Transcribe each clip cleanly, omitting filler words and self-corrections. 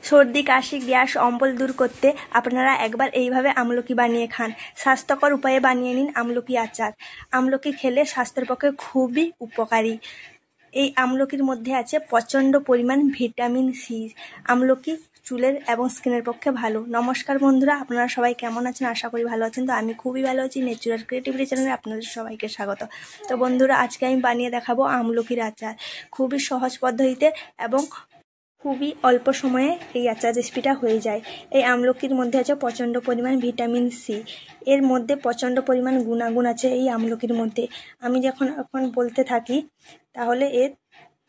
সর্দি কাশি গ্যাস অম্বল দূর করতে আপনারা একবার এইভাবে আমলকি বানিয়ে খান। স্বাস্থ্যকর উপায়ে বানিয়ে নিন আমলকি আচার। আমলকি খেলে স্বাস্থ্যের পক্ষে খুবই উপকারী। এই আমলকির মধ্যে আছে প্রচণ্ড পরিমাণ ভিটামিন সি। আমলকি চুলের এবং স্কিনের পক্ষে ভালো। নমস্কার বন্ধুরা, আপনারা সবাই কেমন আছেন? আশা করি ভালো আছেন। তো আমি খুবই ভালো আছি। ন্যাচুরাল ক্রিয়েটিভিটি চ্যানেলে আপনাদের সবাইকে স্বাগত। তো বন্ধুরা, আজকে আমি বানিয়ে দেখাবো আমলকির আচার। খুবই সহজ পদ্ধতিতে এবং খুবই অল্প সময়ে এই আচার রেসিপিটা হয়ে যায়। এই আমলকির মধ্যে আছে প্রচণ্ড পরিমাণ ভিটামিন সি। এর মধ্যে প্রচণ্ড পরিমাণ গুণাগুণ আছে এই আমলকির মধ্যে। আমি যখন এখন বলতে থাকি তাহলে এর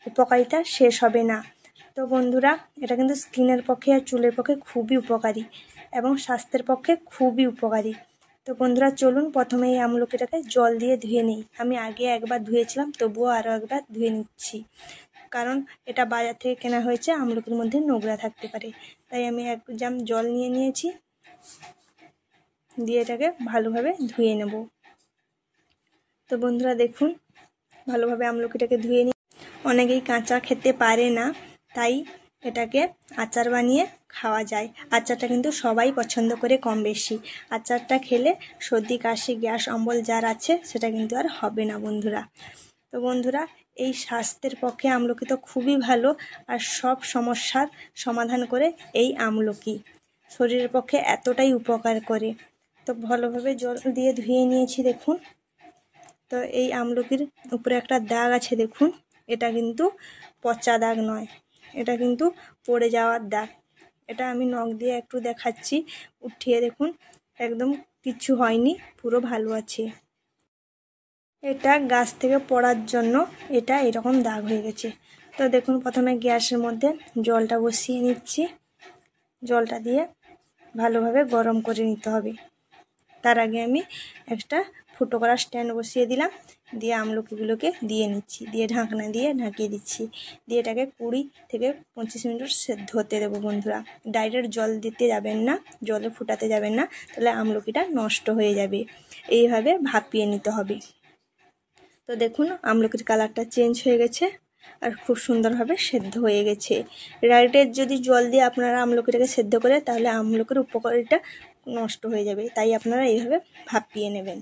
উপকারিতা শেষ হবে না। তো বন্ধুরা, এটা কিন্তু স্কিনের পক্ষে আর চুলের পক্ষে খুবই উপকারী এবং স্বাস্থ্যের পক্ষে খুবই উপকারী। তো বন্ধুরা চলুন, প্রথমে এই আমলকিটাকে জল দিয়ে ধুয়ে নিই। আমি আগে একবার ধুয়েছিলাম, তবুও আরও একবার ধুয়ে নিচ্ছি, কারণ এটা বাজার থেকে কেনা হয়েছে, আমলকির মধ্যে নোংরা থাকতে পারে। তাই আমি 1 জাম জল নিয়ে নিয়েছি, দিয়ে এটাকে ভালোভাবে ধুয়ে নেব। তো বন্ধুরা দেখুন, ভালোভাবে আমলকিটাকে ধুয়ে নিই। অনেকেই কাঁচা খেতে পারে না, তাই এটাকে আচার বানিয়ে খাওয়া যায়। আচারটা কিন্তু সবাই পছন্দ করে কম বেশি। আচারটা খেলে সর্দি কাশি গ্যাস অম্বল যার আছে সেটা কিন্তু আর হবে না বন্ধুরা। তো বন্ধুরা, এই স্বাস্থ্যের পক্ষে আমলকি তো খুবই ভালো, আর সব সমস্যার সমাধান করে এই আমলকি। শরীরের পক্ষে এতটাই উপকার করে। তো ভালোভাবে জল দিয়ে ধুয়ে নিয়েছি দেখুন। তো এই আমলকির উপরে একটা দাগ আছে দেখুন, এটা কিন্তু পচা দাগ নয়, এটা কিন্তু পড়ে যাওয়ার দাগ। এটা আমি নখ দিয়ে একটু দেখাচ্ছি, উঠিয়ে দেখুন, একদম কিচ্ছু হয়নি, পুরো ভালো আছে। এটা গাছ থেকে পড়ার জন্য এটা এরকম দাগ হয়ে গেছে। তো দেখুন, প্রথমে গ্যাসের মধ্যে জলটা বসিয়ে নিচ্ছি। জলটা দিয়ে ভালোভাবে গরম করে নিতে হবে। তার আগে আমি একটা ফুটো করা স্ট্যান্ড বসিয়ে দিলাম, দিয়ে আমলকিগুলোকে দিয়ে নিচ্ছি, দিয়ে ঢাকনা দিয়ে ঢাকিয়ে দিচ্ছি। দিয়ে এটাকে 20 থেকে 25 মিনিট সেদ্ধ হতে দেবো বন্ধুরা। ডাইরেক্ট জল দিতে যাবেন না, জলে ফুটাতে যাবেন না, তাহলে আমলকিটা নষ্ট হয়ে যাবে। এইভাবে ভাপিয়ে নিতে হবে। তো দেখুন, আমলকির কালারটা চেঞ্জ হয়ে গেছে আর খুব সুন্দরভাবে সেদ্ধ হয়ে গেছে। ডাইরেক্ট যদি জল দিয়ে আপনারা আমলকিটাকে সেদ্ধ করে, তাহলে আমলকির উপকারিতা নষ্ট হয়ে যাবে। তাই আপনারা এইভাবে ভাপিয়ে নেবেন,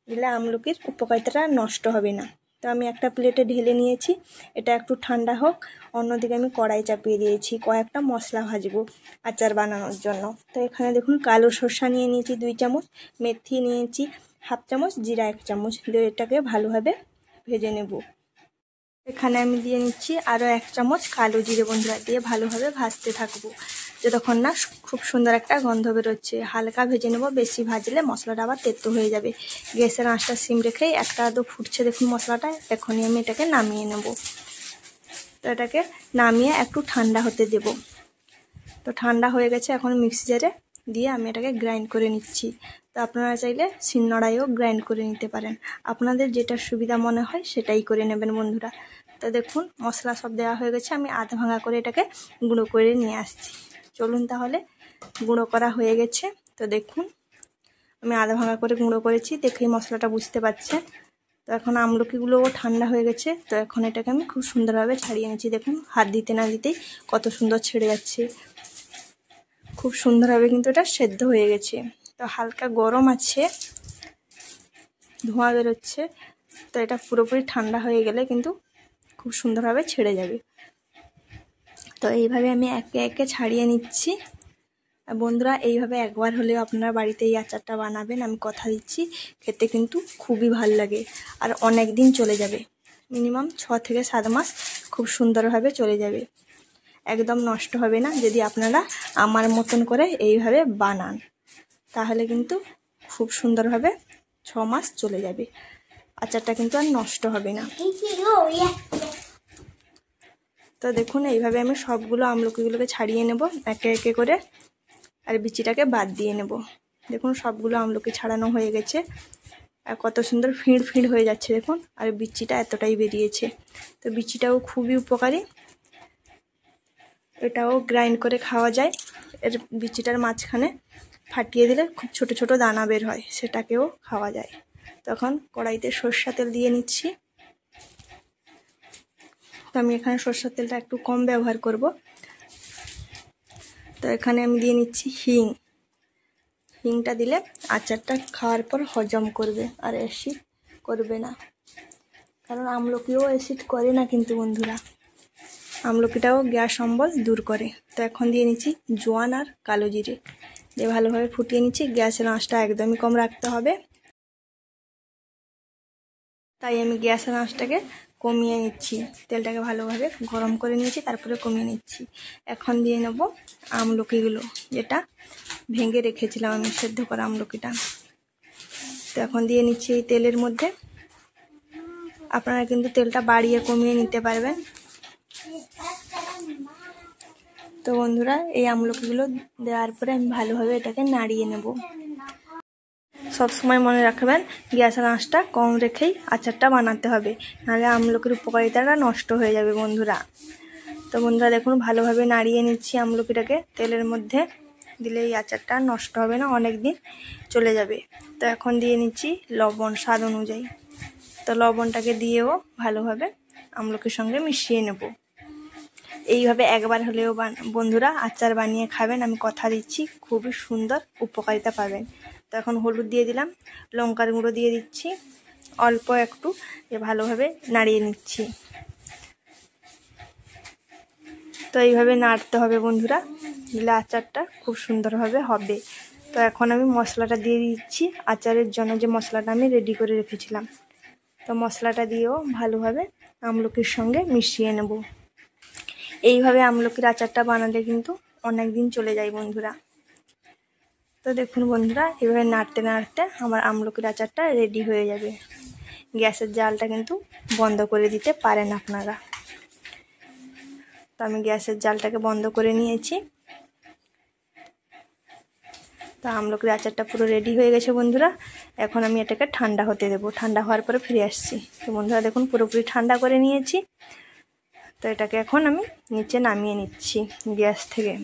দিলে আমলকির উপকারিতাটা নষ্ট হবে না। তো আমি একটা প্লেটে ঢেলে নিয়েছি, এটা একটু ঠান্ডা হোক। অন্যদিকে আমি কড়াই চাপিয়ে দিয়েছি, কয়েকটা মশলা ভাজবো আচার বানানোর জন্য। তো এখানে দেখুন, কালো সরষা নিয়ে নিয়েছি 2 চামচ, মেথি নিয়েছি 1/2 চামচ, জিরা 1 চামচ। দিয়ে এটাকে ভালোভাবে ভেজে নেব। এখানে আমি দিয়ে নিচ্ছি আরও 1 চামচ কালো জিরে বন্ধুরা, দিয়ে ভালোভাবে ভাজতে থাকবো যতক্ষণ না খুব সুন্দর একটা গন্ধ বেরোচ্ছে। হালকা ভেজে নেব, বেশি ভাজলে মশলাটা আবার তেতো হয়ে যাবে। গ্যাসের আঁচটা সিম রেখেই একটা আধো ফুটছে দেখুন মশলাটা। এখনই আমি এটাকে নামিয়ে নেব। তো এটাকে নামিয়ে একটু ঠান্ডা হতে দেব। তো ঠান্ডা হয়ে গেছে, এখন মিক্সি জারে দিয়ে আমি এটাকে গ্রাইন্ড করে নিচ্ছি। তো আপনারা চাইলে শিলনোড়ায়ও গ্রাইন্ড করে নিতে পারেন, আপনাদের যেটা সুবিধা মনে হয় সেটাই করে নেবেন বন্ধুরা। তো দেখুন, মশলা সব দেওয়া হয়ে গেছে, আমি আধা ভাঙা করে এটাকে গুঁড়ো করে নিয়ে আসছি। চলুন তাহলে, গুঁড়ো করা হয়ে গেছে। তো দেখুন, আমি আধা ভাঙা করে গুঁড়ো করেছি, দেখেই মশলাটা বুঝতে পারছেন। তো এখন আমলকিগুলোও ঠান্ডা হয়ে গেছে। তো এখন এটাকে আমি খুব সুন্দরভাবে ছাড়িয়ে নিচ্ছি। দেখুন, হাত দিতে না দিতেই কত সুন্দর ছেড়ে যাচ্ছে। খুব সুন্দরভাবে কিন্তু এটা সেদ্ধ হয়ে গেছে। তো হালকা গরম আছে, ধোঁয়া বেরোচ্ছে। তো এটা পুরোপুরি ঠান্ডা হয়ে গেলে কিন্তু খুব সুন্দরভাবে ছেড়ে যাবে। তো এইভাবে আমি একে একে ছাড়িয়ে নিচ্ছি। বন্ধুরা, এইভাবে একবার হলেও আপনারা বাড়িতে এই আচারটা বানাবেন, আমি কথা দিচ্ছি, খেতে কিন্তু খুবই ভালো লাগে আর অনেক দিন চলে যাবে। মিনিমাম 6 থেকে 7 মাস খুব সুন্দরভাবে চলে যাবে, একদম নষ্ট হবে না। যদি আপনারা আমার মতন করে এইভাবে বানান, তাহলে কিন্তু খুব সুন্দরভাবে 6 মাস চলে যাবে। আচারটা কিন্তু আর নষ্ট হবে না। তো দেখুন, এইভাবে আমি সবগুলো আমলকিগুলোকে ছাড়িয়ে নেব একে একে করে, আর বিচিটাকে বাদ দিয়ে নেব। দেখুন, সবগুলো আমলকি ছাড়ানো হয়ে গেছে আর কত সুন্দর ফিঁড় ফিঁড় হয়ে যাচ্ছে দেখুন, আর বিচিটা এতটাই বেরিয়েছে। তো বিচিটাও খুবই উপকারী, এটাও গ্রাইন্ড করে খাওয়া যায়। এর বিচিটার মাঝখানে ফাটিয়ে দিলে খুব ছোট ছোট দানা বের হয়, সেটাকেও খাওয়া যায়। তখন কড়াইতে সরষের তেল দিয়ে নিচ্ছি। তো আমি এখানে সরষের তেলটা একটু কম ব্যবহার করব। তো এখানে আমি দিয়ে নিচ্ছি হিং। হিংটা দিলে আচারটা খাওয়ার পর হজম করবে আর অ্যাসিড করবে না, কারণ আমলকিও অ্যাসিড করে না কিন্তু বন্ধুরা, আমলকিটাও গ্যাস অম্বল দূর করে। তো এখন দিয়ে নিচ্ছি জোয়ান আর কালো জিরে দিয়ে ভালোভাবে ফুটিয়ে নিচ্ছি। গ্যাসের আঁচটা একদমই কম রাখতে হবে, তাই আমি গ্যাসের আঁচটাকে কমিয়ে নিচ্ছি। তেলটাকে ভালোভাবে গরম করে নিয়েছি, তারপরে কমিয়ে নিচ্ছি। এখন দিয়ে নেব আমলকিগুলো, যেটা ভেঙে রেখেছিলাম আমি সেদ্ধ করা আমলকিটা। তো এখন দিয়ে নিচ্ছি এই তেলের মধ্যে। আপনারা কিন্তু তেলটা বাড়িয়ে কমিয়ে নিতে পারবেন। তো বন্ধুরা, এই আমলকিগুলো দেওয়ার পরে আমি ভালোভাবে এটাকে নাড়িয়ে নেব। সবসময় মনে রাখবেন গ্যাসের আঁচটা কম রেখেই আচারটা বানাতে হবে, নাহলে আমলকির উপকারিতাটা নষ্ট হয়ে যাবে বন্ধুরা। তো বন্ধুরা দেখুন, ভালোভাবে নাড়িয়ে নিচ্ছি আমলকিটাকে। তেলের মধ্যে দিলে এই আচারটা নষ্ট হবে না, অনেক দিন চলে যাবে। তো এখন দিয়ে নিচ্ছি লবণ স্বাদ অনুযায়ী। তো লবণটাকে দিয়েও ভালোভাবে আমলকির সঙ্গে মিশিয়ে নেব। এইভাবে একবার হলেও বন্ধুরা আচার বানিয়ে খাবেন, আমি কথা দিচ্ছি খুবই সুন্দর উপকারিতা পাবেন। তো এখন হলুদ দিয়ে দিলাম, লঙ্কার গুঁড়ো দিয়ে দিচ্ছি অল্প একটু, ভালোভাবে নাড়িয়ে নিচ্ছি। তো এইভাবে নাড়তে হবে বন্ধুরা, দিলে আচারটা খুব সুন্দরভাবে হবে। তো এখন আমি মশলাটা দিয়ে দিচ্ছি, আচারের জন্য যে মশলাটা আমি রেডি করে রেখেছিলাম। তো মশলাটা দিয়েও ভালোভাবে আমলকির সঙ্গে মিশিয়ে নেব। এইভাবে আমলকির আচারটা বানালে কিন্তু অনেক দিন চলে যায় বন্ধুরা। তো দেখুন বন্ধুরা, এইভাবে নাড়তে নাড়তে আমার আমলকির আচারটা রেডি হয়ে যাবে। গ্যাসের জালটা কিন্তু বন্ধ করে দিতে পারেন আপনারা। তো আমি গ্যাসের জালটাকে বন্ধ করে নিয়েছি। তো আমলকির আচারটা পুরো রেডি হয়ে গেছে বন্ধুরা। এখন আমি এটাকে ঠান্ডা হতে দেবো, ঠান্ডা হওয়ার পরে ফিরে আসছি। তো বন্ধুরা দেখুন, পুরোপুরি ঠান্ডা করে নিয়েছি। তো এটাকে এখন আমি নিচে নামিয়ে নিচ্ছি গ্যাস থেকে।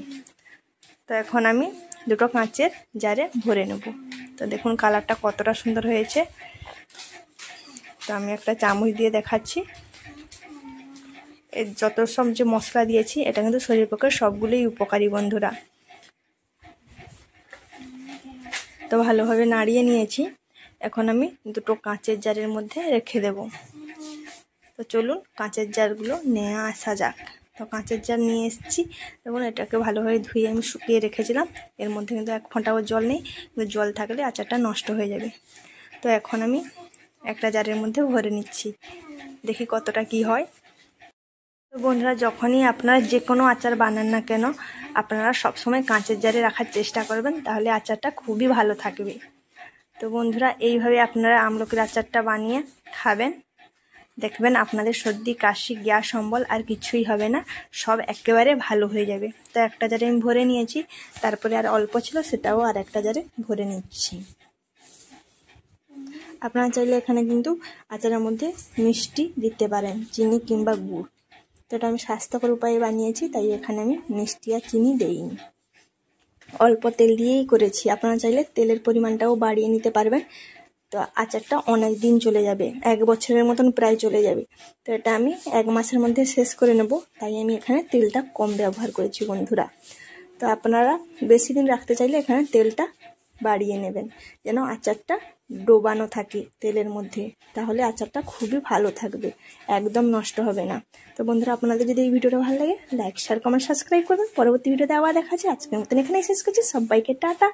তো এখন আমি দুটো কাঁচের জারে ভরে নেব। তো দেখুন কালারটা কতটা সুন্দর হয়েছে। তো আমি একটা চামচ দিয়ে দেখাচ্ছি। এর যত সব যে মশলা দিয়েছি, এটা কিন্তু শরীরের পক্ষে সবগুলোই উপকারী বন্ধুরা। তো ভালোভাবে নাড়িয়ে নিয়েছি। এখন আমি দুটো কাঁচের জারের মধ্যে রেখে দেব। তো চলুন কাঁচের জারগুলো নিয়ে আসা যাক। তো কাঁচের জার নিয়ে এসেছি। দেখুন এটাকে ভালোভাবে ধুয়ে আমি শুকিয়ে রেখেছিলাম। এর মধ্যে কিন্তু এক ফোঁটাও জল নেই, কিন্তু জল থাকলে আচারটা নষ্ট হয়ে যাবে। তো এখন আমি একটা জারের মধ্যে ভরে নিচ্ছি, দেখি কতটা কি হয়। তো বন্ধুরা, যখনই আপনারা যে কোনো আচার বানান না কেন, আপনারা সবসময় কাঁচের জারে রাখার চেষ্টা করবেন, তাহলে আচারটা খুবই ভালো থাকবে। তো বন্ধুরা, এইভাবে আপনারা আমলকির আচারটা বানিয়ে খাবেন, দেখবেন আপনাদের সর্দি কাশি গ্যাস অম্বল আর কিছুই হবে না, সব একেবারে ভালো হয়ে যাবে। তো একটা জারে আমি ভরে নিয়েছি, তারপরে আর অল্প ছিল সেটাও আর একটা জারে ভরে নিচ্ছি। আপনারা চাইলে এখানে কিন্তু আচারের মধ্যে মিষ্টি দিতে পারেন, চিনি কিংবা গুড়। তো এটা আমি স্বাস্থ্যকর উপায়ে বানিয়েছি, তাই এখানে আমি মিষ্টি আর চিনি দেইনি, অল্প তেল দিয়েই করেছি। আপনারা চাইলে তেলের পরিমাণটাও বাড়িয়ে নিতে পারবেন। তো আচারটা অনেক দিন চলে যাবে, 1 বছরের মতন প্রায় চলে যাবে। তো এটা আমি 1 মাসের মধ্যে শেষ করে নেব, তাই আমি এখানে তেলটা কম ব্যবহার করেছি বন্ধুরা। তো আপনারা বেশি দিন রাখতে চাইলে এখানে তেলটা বাড়িয়ে নেবেন, যেন আচারটা ডোবানো থাকে তেলের মধ্যে, তাহলে আচারটা খুবই ভালো থাকবে, একদম নষ্ট হবে না। তো বন্ধুরা, আপনাদের যদি এই ভিডিওটা ভালো লাগে, লাইক শেয়ার কমেন্ট সাবস্ক্রাইব করবেন। পরবর্তী ভিডিওতে আবার দেখা যাচ্ছে। আজকের মতন এখানেই শেষ করছি। সবাইকে টাটা,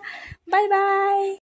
বাই বাই।